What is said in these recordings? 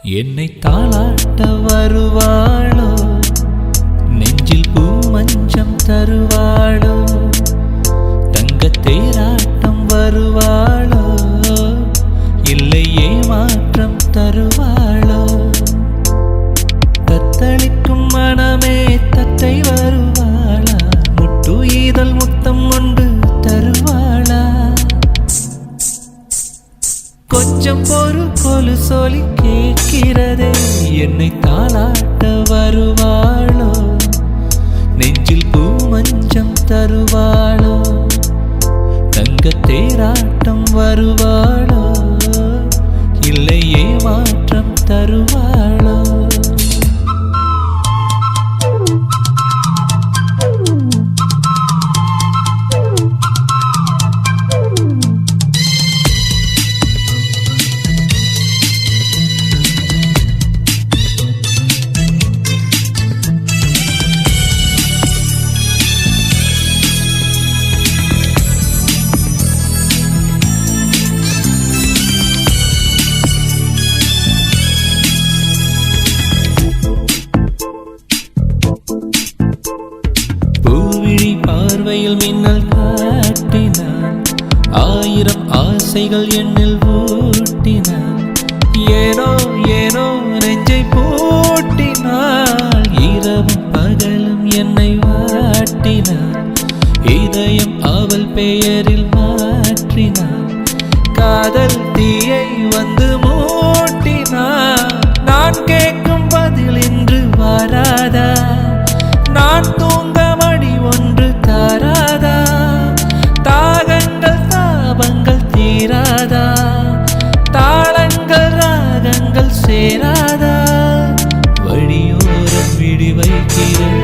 என்னை தாளாட்ட வருவாளோ, நெஞ்சில் பூமஞ்சம் தருவாளோ, தங்கத் தேராட்டம் வருவாளோ, இல்லை ஏமாற்றம் தருவாளோ, தத்தளிக்கும் மனமே தத்தை வருவாளா, முட்டுஈதல் முத்தம் உண்டு தருவாளா, கொஞ்சம் ஒரு கொலு சொல்லி கேட்கிறதே, என்னை தாளாட்ட வருவாளோ, நெஞ்சில் பூமஞ்சம் தருவாளோ, தங்கத் தேராட்டம் வருவாளோ, இல்லை ஏமாற்றம் தருவாளோ. பார்வையில் மின்னல் காட்டினான், ஆயிரம் ஆசைகள் என்னில் ஊட்டினான், ஏனோ ஏனோ நெஞ்சை பூட்டினாள், இரவும் பகலும் என்னை வாட்டினான், இதயம் அவள் பெயரில் மாற்றினான், காதல் தீயை வந்து மூட்டினான், நான் கேட்கும் பதில் இன்று வராதா, நான் தூங்க மடி ஒன்று தாராதா, தாகங்கள் தாபங்கள் தீராதா, தாளங்கள் ராகங்கள் சேராதா, வழியோரம் விடி வைக்கிறேன்.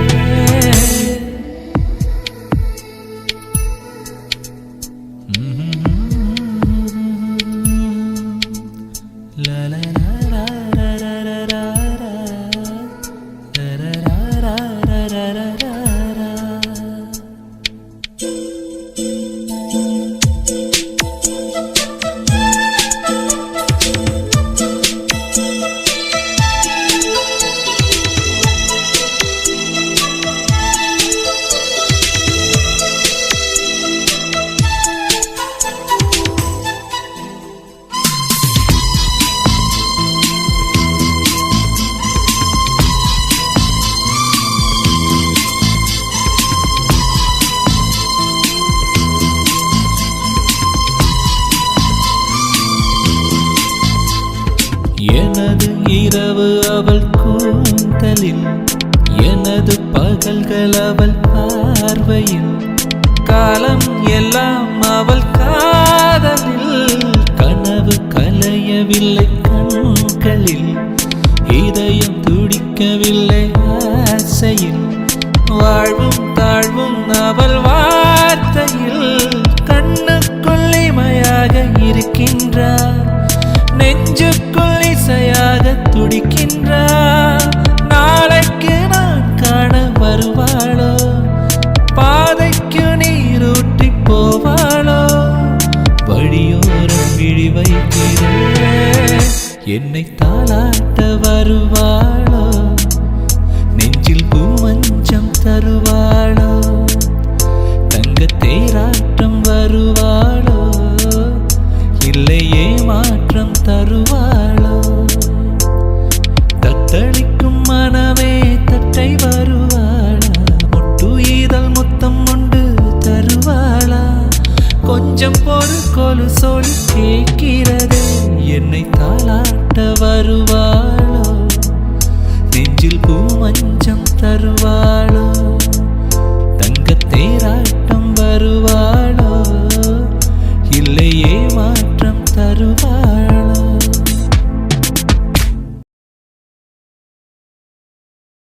எனது இரவு அவள் கூந்தலில், எனது பகல்கள் அவள் பார்வையில், காலம் எல்லாம் அவள் காதலில், கனவு கலையவில்லை கண்களில், இதயம் துடிக்கவில்லை ஆசையில், வாழ்வும் தாழ்வும் அவள் வார்த்தையில், கண்ணுக்குள் இமையாக இருக்கின்றார், நெஞ்சுக்குள் இசையாக துடிக்கின்றார், நாளைக்கு நான் காண வருவாளோ, பாதைக்கு நீரூற்றி போவாளோ, வழியோரம் விழி வைக்கிறேன். என்னை தாளாட்ட வருவாளோ, நெஞ்சில் பூமஞ்சம் தருவாளோ,